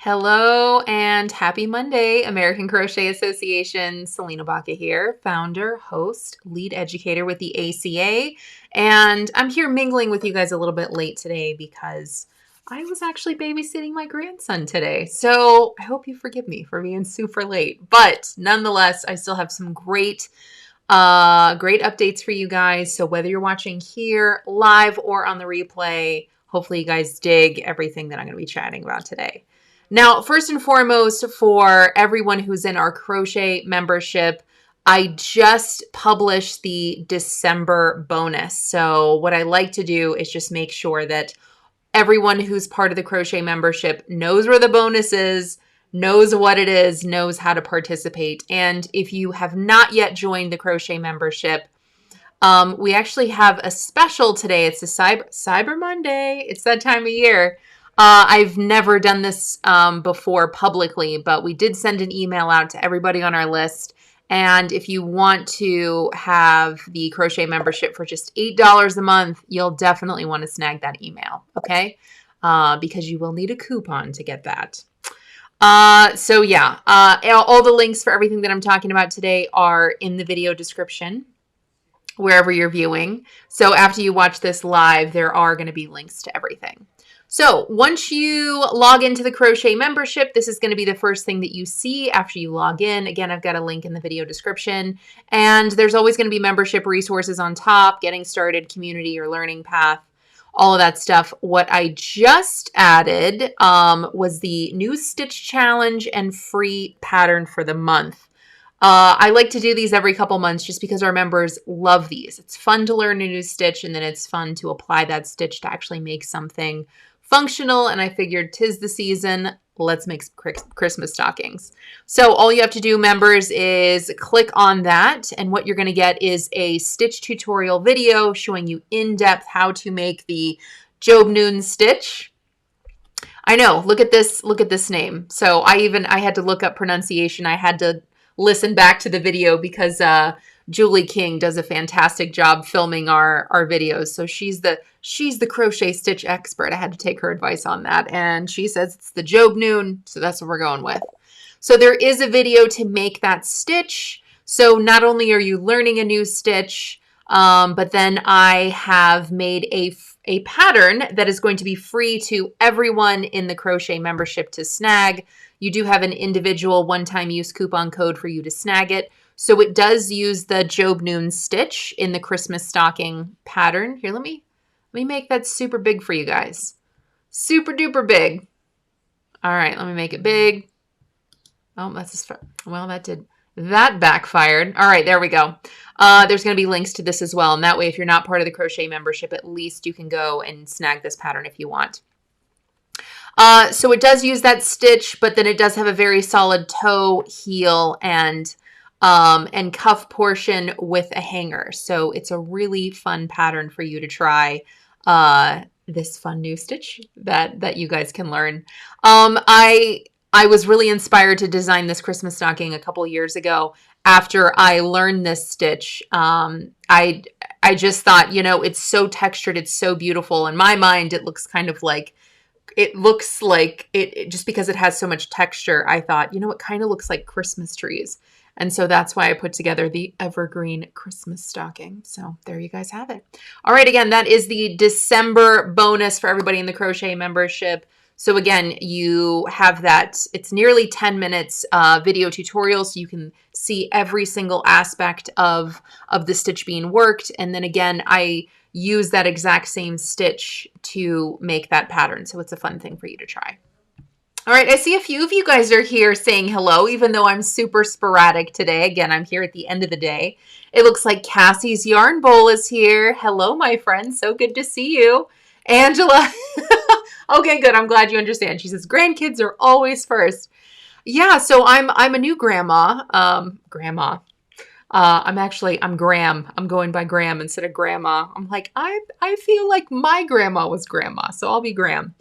Hello and happy Monday, American Crochet Association. Selena Baca here, founder, host, lead educator with the ACA. And I'm here mingling with you guys a little bit late today because I was actually babysitting my grandson today. So I hope you forgive me for being super late. But nonetheless, I still have some great updates for you guys. So whether you're watching here live or on the replay, hopefully you guys dig everything that I'm going to be chatting about today. Now, first and foremost, for everyone who's in our crochet membership, I just published the December bonus. So what I like to do is just make sure that everyone who's part of the crochet membership knows where the bonus is, knows what it is, knows how to participate. And if you have not yet joined the crochet membership, we actually have a special today. It's a Cyber Monday. It's that time of year. I've never done this before publicly, but we did send an email out to everybody on our list. And if you want to have the crochet membership for just $8 a month, you'll definitely want to snag that email, okay? Because you will need a coupon to get that. All the links for everything that I'm talking about today are in the video description, wherever you're viewing. So after you watch this live, there are going to be links to everything. So once you log into the crochet membership, this is going to be the first thing that you see after you log in. Again, I've got a link in the video description, and there's always going to be membership resources on top, getting started, community, or learning path, all of that stuff. What I just added was the new stitch challenge and free pattern for the month. I like to do these every couple months just because our members love these. It's fun to learn a new stitch, and then it's fun to apply that stitch to actually make something functional. And I figured 'tis the season, let's make some Christmas stockings. So all you have to do, members, is click on that. And what you're going to get is a stitch tutorial video showing you in depth how to make the Job Noon stitch. I know, look at this name. So I had to look up pronunciation. I had to listen back to the video because Julie King does a fantastic job filming our videos. So she's the crochet stitch expert. I had to take her advice on that. And she says it's the Job Noon. So that's what we're going with. So there is a video to make that stitch. So not only are you learning a new stitch, but then I have made a pattern that is going to be free to everyone in the crochet membership to snag. You do have an individual one-time use coupon code for you to snag it. So it does use the Job Noon stitch in the Christmas stocking pattern. Here, let me make that super big for you guys. Super duper big. All right, let me make it big. Oh, that backfired. All right, there we go. There's going to be links to this as well. And that way, if you're not part of the crochet membership, at least you can go and snag this pattern if you want. So it does use that stitch, but then it does have a very solid toe, heel, and cuff portion with a hanger. So it's a really fun pattern for you to try this fun new stitch that you guys can learn. I was really inspired to design this Christmas stocking a couple years ago after I learned this stitch. I just thought, it's so textured, it's so beautiful. In my mind, it looks like it just because it has so much texture. I thought, it kind of looks like Christmas trees. And so that's why I put together the evergreen Christmas stocking. So there you guys have it. All right, again, that is the December bonus for everybody in the crochet membership. So again, you have that. It's nearly 10 minutes video tutorial, so you can see every single aspect of the stitch being worked. And then again, I use that exact same stitch to make that pattern. So it's a fun thing for you to try. All right, I see a few of you guys are here saying hello, even though I'm super sporadic today. Again, I'm here at the end of the day. It looks like Cassie's Yarn Bowl is here. Hello, my friend. So good to see you. Angela. Okay, good. I'm glad you understand. She says, grandkids are always first. Yeah, so I'm a new grandma. I'm Graham. I'm going by Graham instead of grandma. I'm like, I feel like my grandma was grandma, so I'll be Graham.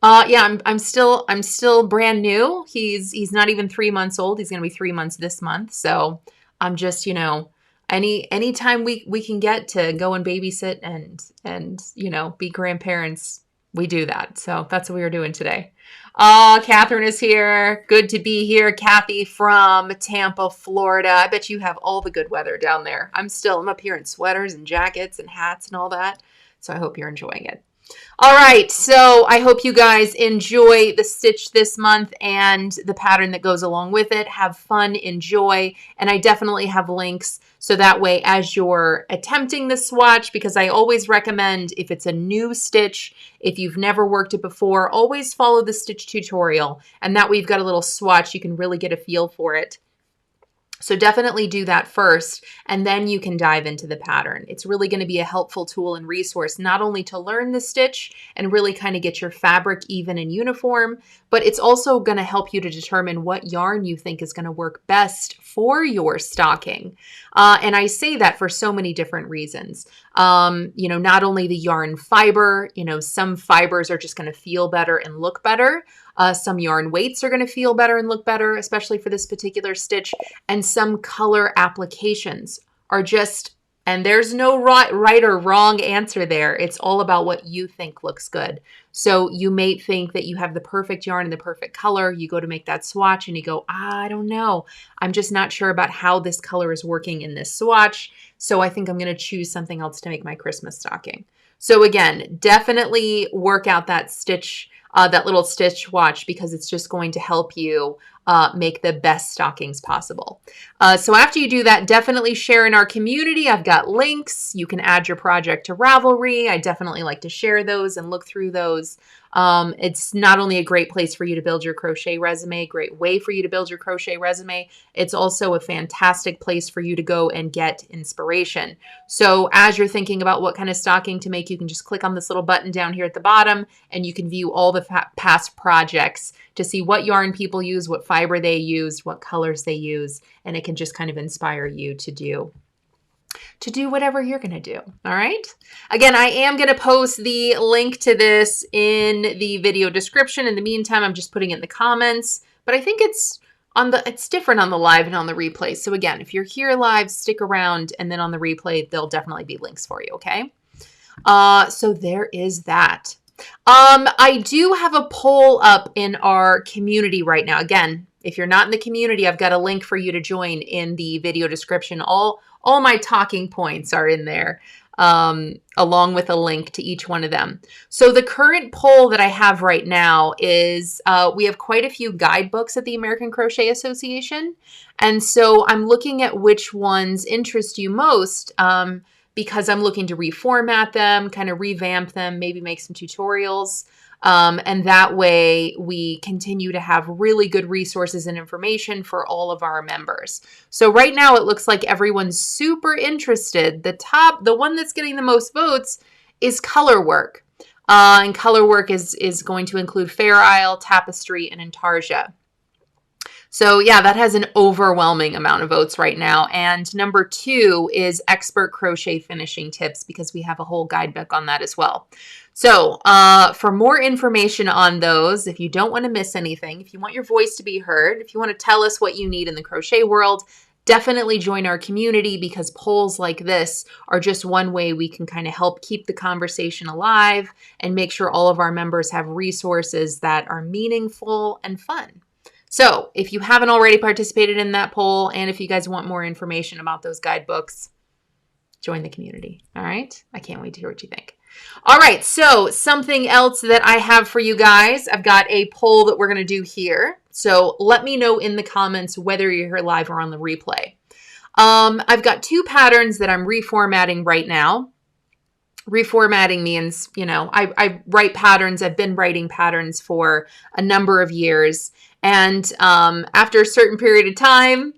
I'm still brand new. He's not even 3 months old. He's going to be 3 months this month. So I'm just, anytime we can get to go and babysit and be grandparents, we do that. So that's what we were doing today. Oh, Catherine is here. Good to be here. Kathy from Tampa, Florida. I bet you have all the good weather down there. I'm up here in sweaters and jackets and hats and all that. So I hope you're enjoying it. All right, so I hope you guys enjoy the stitch this month and the pattern that goes along with it. Have fun, enjoy, and I definitely have links so that way as you're attempting the swatch, because I always recommend if it's a new stitch, if you've never worked it before, always follow the stitch tutorial, and that way you've got a little swatch, you can really get a feel for it. So definitely do that first, and then you can dive into the pattern. It's really going to be a helpful tool and resource, not only to learn the stitch and really kind of get your fabric even and uniform, but it's also going to help you to determine what yarn you think is going to work best for your stocking. And I say that for so many different reasons. Not only the yarn fiber, some fibers are just going to feel better and look better. Some yarn weights are going to feel better and look better, especially for this particular stitch. And some color applications are just, and there's no right or wrong answer there. It's all about what you think looks good. So you may think that you have the perfect yarn and the perfect color. You go to make that swatch and you go, I don't know. I'm just not sure about how this color is working in this swatch. So I think I'm going to choose something else to make my Christmas stocking. So again, definitely work out that stitch, that little stitch swatch, because it's just going to help you make the best stockings possible. So after you do that, definitely share in our community. I've got links. You can add your project to Ravelry. I definitely like to share those and look through those. It's not only a great place for you to build your crochet resume, great way for you to build your crochet resume, it's also a fantastic place for you to go and get inspiration. So as you're thinking about what kind of stocking to make, you can just click on this little button down here at the bottom, and you can view all the past projects to see what yarn people use, what fiber they use, what colors they use, and it can just kind of inspire you to do whatever you're going to do. All right. Again, I am going to post the link to this in the video description. In the meantime, I'm just putting it in the comments, but I think it's different on the live and on the replay. So again, if you're here live, stick around, and then on the replay, there'll definitely be links for you. Okay. So there is that. I do have a poll up in our community right now. Again, if you're not in the community, I've got a link for you to join in the video description. All my talking points are in there, along with a link to each one of them. So the current poll that I have right now is we have quite a few guidebooks at the American Crochet Association. And so I'm looking at which ones interest you most, because I'm looking to reformat them, kind of revamp them, maybe make some tutorials. And that way we continue to have really good resources and information for all of our members. So right now it looks like everyone's super interested. The one that's getting the most votes is color work. And color work is going to include Fair Isle, Tapestry, and Intarsia. So yeah, that has an overwhelming amount of votes right now. And number 2 is expert crochet finishing tips, because we have a whole guidebook on that as well. So for more information on those, if you don't want to miss anything, if you want your voice to be heard, if you want to tell us what you need in the crochet world, definitely join our community, because polls like this are just one way we can kind of help keep the conversation alive and make sure all of our members have resources that are meaningful and fun. So if you haven't already participated in that poll, and if you guys want more information about those guidebooks, join the community. All right. I can't wait to hear what you think. All right. So something else that I have for you guys, I've got a poll that we're going to do here. So let me know in the comments whether you're here live or on the replay. I've got 2 patterns that I'm reformatting right now. Reformatting means, I write patterns. I've been writing patterns for a number of years. And after a certain period of time,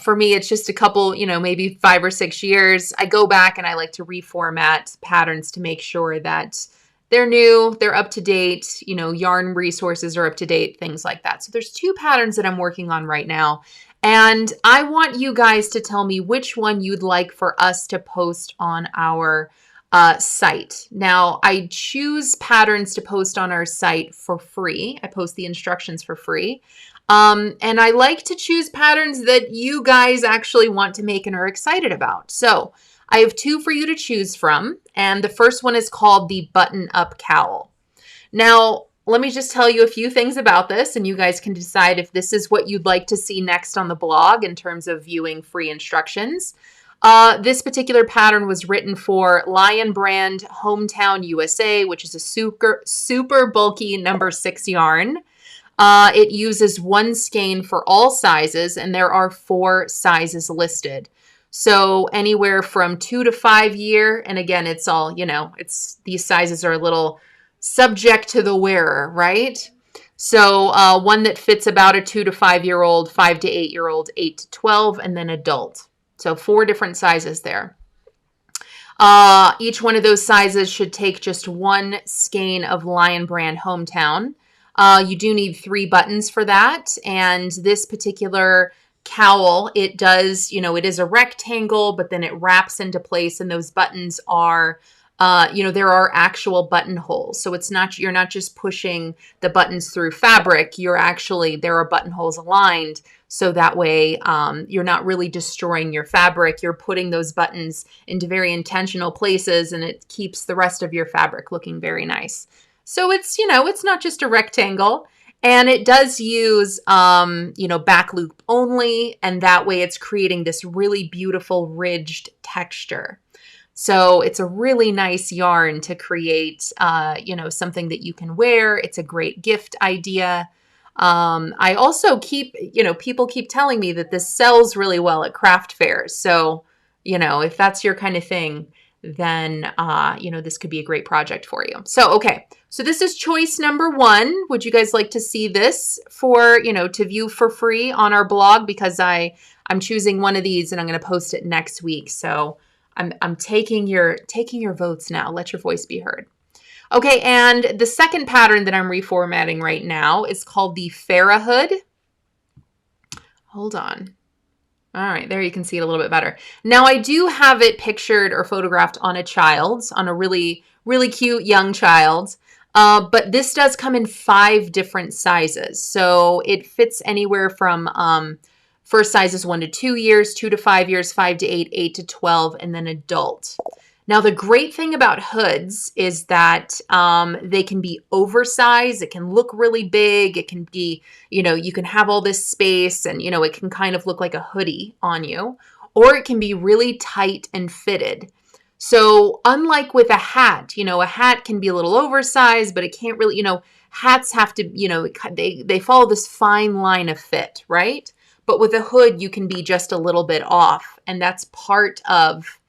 for me, it's just a couple, maybe 5 or 6 years, I go back and I like to reformat patterns to make sure that they're new, they're up to date, yarn resources are up to date, things like that. So there's 2 patterns that I'm working on right now. And I want you guys to tell me which one you'd like for us to post on our site. Now, I choose patterns to post on our site for free. I post the instructions for free. And I like to choose patterns that you guys actually want to make and are excited about. So I have two for you to choose from, and the first one is called the button-up cowl. Now, let me just tell you a few things about this, and you guys can decide if this is what you'd like to see next on the blog in terms of viewing free instructions. This particular pattern was written for Lion Brand Hometown USA, which is a super bulky number 6 yarn. It uses one skein for all sizes, and there are 4 sizes listed. So anywhere from 2 to 5 year, and again, it's all, these sizes are a little subject to the wearer, right? So one that fits about a 2 to 5 year old, 5 to 8 year old, 8 to 12, and then adult. So 4 different sizes there. Each one of those sizes should take just one skein of Lion Brand Hometown. You do need 3 buttons for that. And this particular cowl, it does, it is a rectangle, but then it wraps into place, and those buttons are, there are actual buttonholes. So you're not just pushing the buttons through fabric. There are buttonholes aligned. So that way, you're not really destroying your fabric. You're putting those buttons into very intentional places, and it keeps the rest of your fabric looking very nice. So it's not just a rectangle, and it does use, back loop only. And that way it's creating this really beautiful ridged texture. So it's a really nice yarn to create, something that you can wear. It's a great gift idea. I also people keep telling me that this sells really well at craft fairs. So, if that's your kind of thing, then, this could be a great project for you. So, okay. So this is choice number 1. Would you guys like to see this to view for free on our blog? Because I'm choosing one of these and I'm going to post it next week. So I'm taking your votes now. Let your voice be heard. Okay, and the second pattern that I'm reformatting right now is called the Farrah hood. Hold on. All right, there you can see it a little bit better. Now I do have it pictured or photographed on a really, really cute young child. But this does come in 5 different sizes. So it fits anywhere from first sizes 1 to 2 years, 2 to 5 years, 5 to 8, 8 to 12, and then adult. Now, the great thing about hoods is that they can be oversized. It can look really big. It can be, you can have all this space and, it can kind of look like a hoodie on you, or it can be really tight and fitted. So unlike with a hat can be a little oversized, but it can't really, hats have to, they follow this fine line of fit, right? But with a hood, you can be just a little bit off, and that's part of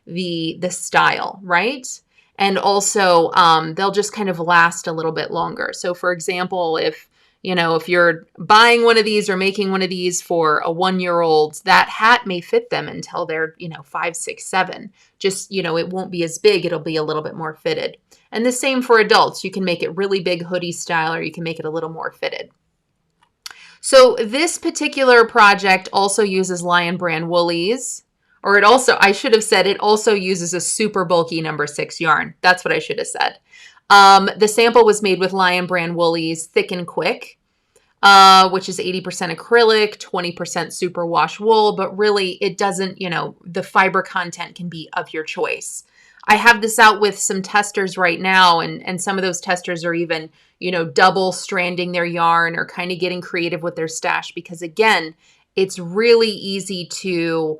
the style, right? And also, they'll just kind of last a little bit longer. So for example, if you're buying one of these or making one of these for a 1-year-old, that hat may fit them until they're, 5, 6, 7. Just, it won't be as big. It'll be a little bit more fitted. And the same for adults. You can make it really big hoodie style, or you can make it a little more fitted. So this particular project also uses Lion Brand woolies, or it also uses a super bulky number 6 yarn. That's what I should have said. The sample was made with Lion Brand woolies, thick and quick, which is 80% acrylic, 20% superwash wool, but really it doesn't, the fiber content can be of your choice. I have this out with some testers right now, and some of those testers are even, double stranding their yarn or kind of getting creative with their stash, because again, it's really easy to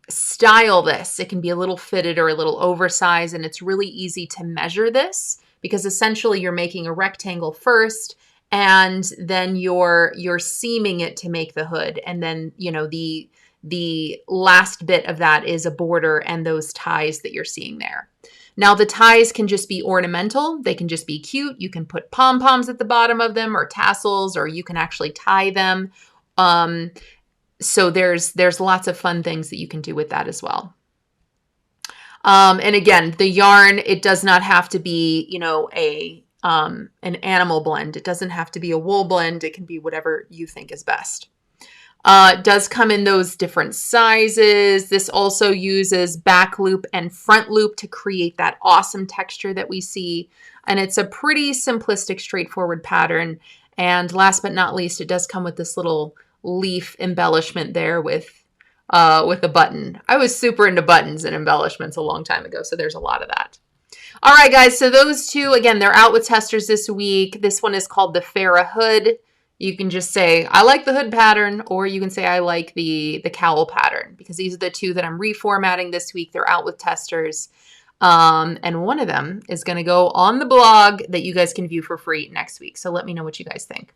style this. It can be a little fitted or a little oversized, and it's really easy to measure this because essentially you're making a rectangle first, and then you're seaming it to make the hood, and then the last bit of that is a border and those ties that you're seeing there. Now the ties can just be ornamental. They can just be cute. You can put pom-poms at the bottom of them or tassels, or you can actually tie them. So there's lots of fun things that you can do with that as well. And again, the yarn, it does not have to be, an animal blend. It doesn't have to be a wool blend. It can be whatever you think is best. It does come in those different sizes. This also uses back loop and front loop to create that awesome texture that we see. And it's a pretty simplistic, straightforward pattern. And last but not least, it does come with this little leaf embellishment there with with a button. I was super into buttons and embellishments a long time ago, so there's a lot of that. All right, guys, so those two, again, they're out with testers this week. This one is called the Farrah Hood. You can just say, I like the hood pattern, or you can say, I like the cowl pattern, because these are the two that I'm reformatting this week. They're out with testers. And one of them is going to go on the blog that you guys can view for free next week. So let me know what you guys think.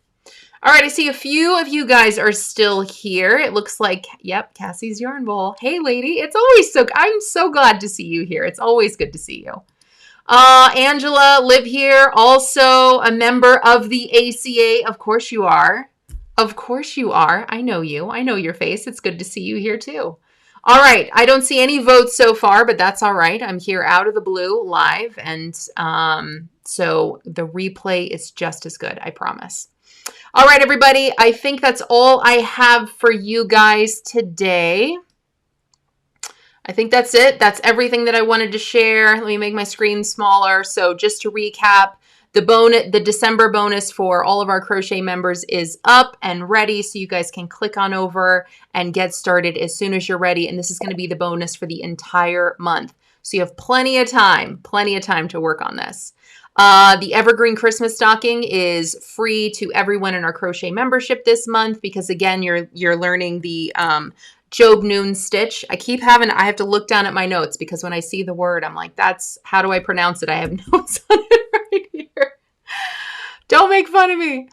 All right, I see a few of you guys are still here. It looks like, yep, Cassie's Yarn Bowl. Hey, lady, it's always I'm so glad to see you here. It's always good to see you. Angela, live here, also a member of the ACA. Of course you are. Of course you are. I know you. I know your face. It's good to see you here too. All right. I don't see any votes so far, but that's all right. I'm here out of the blue live. And so the replay is just as good, I promise. All right, everybody. I think that's all I have for you guys today. I think that's it. That's everything that I wanted to share. Let me make my screen smaller. So just to recap, the December bonus for all of our crochet members is up and ready. So you guys can click on over and get started as soon as you're ready. And this is going to be the bonus for the entire month. So you have plenty of time to work on this. The Evergreen Christmas Stocking is free to everyone in our crochet membership this month, because again, you're learning the Job Noon stitch. I have to look down at my notes, because when I see the word, I'm like, how do I pronounce it? I have notes on it right here. Don't make fun of me.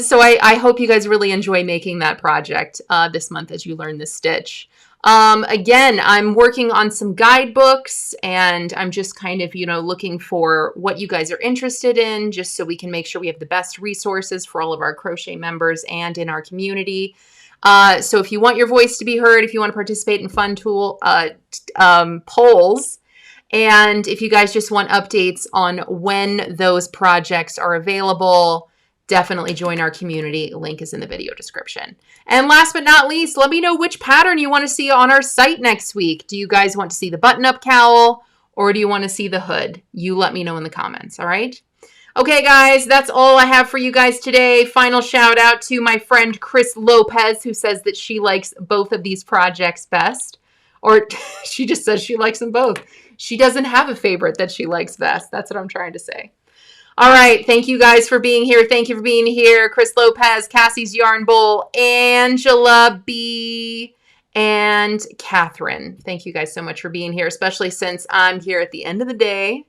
So I hope you guys really enjoy making that project this month as you learn this stitch. Again, I'm working on some guidebooks, and I'm just kind of, looking for what you guys are interested in, just so we can make sure we have the best resources for all of our crochet members and in our community. So if you want your voice to be heard, if you want to participate in fun polls, and if you guys just want updates on when those projects are available, definitely join our community. Link is in the video description. And last but not least, let me know which pattern you want to see on our site next week. Do you guys want to see the button-up cowl, or do you want to see the hood? You let me know in the comments, all right? Okay, guys, that's all I have for you guys today. Final shout out to my friend Chris Lopez, who says that she likes both of these projects best. Or she just says she likes them both. She doesn't have a favorite that she likes best. That's what I'm trying to say. All right. Thank you guys for being here. Thank you for being here. Chris Lopez, Cassie's Yarn Bowl, Angela B., and Catherine. Thank you guys so much for being here, especially since I'm here at the end of the day.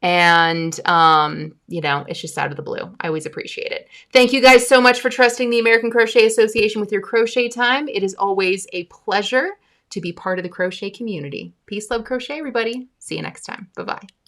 And, it's just out of the blue. I always appreciate it. Thank you guys so much for trusting the American Crochet Association with your crochet time. It is always a pleasure to be part of the crochet community. Peace, love, crochet, everybody. See you next time. Bye-bye.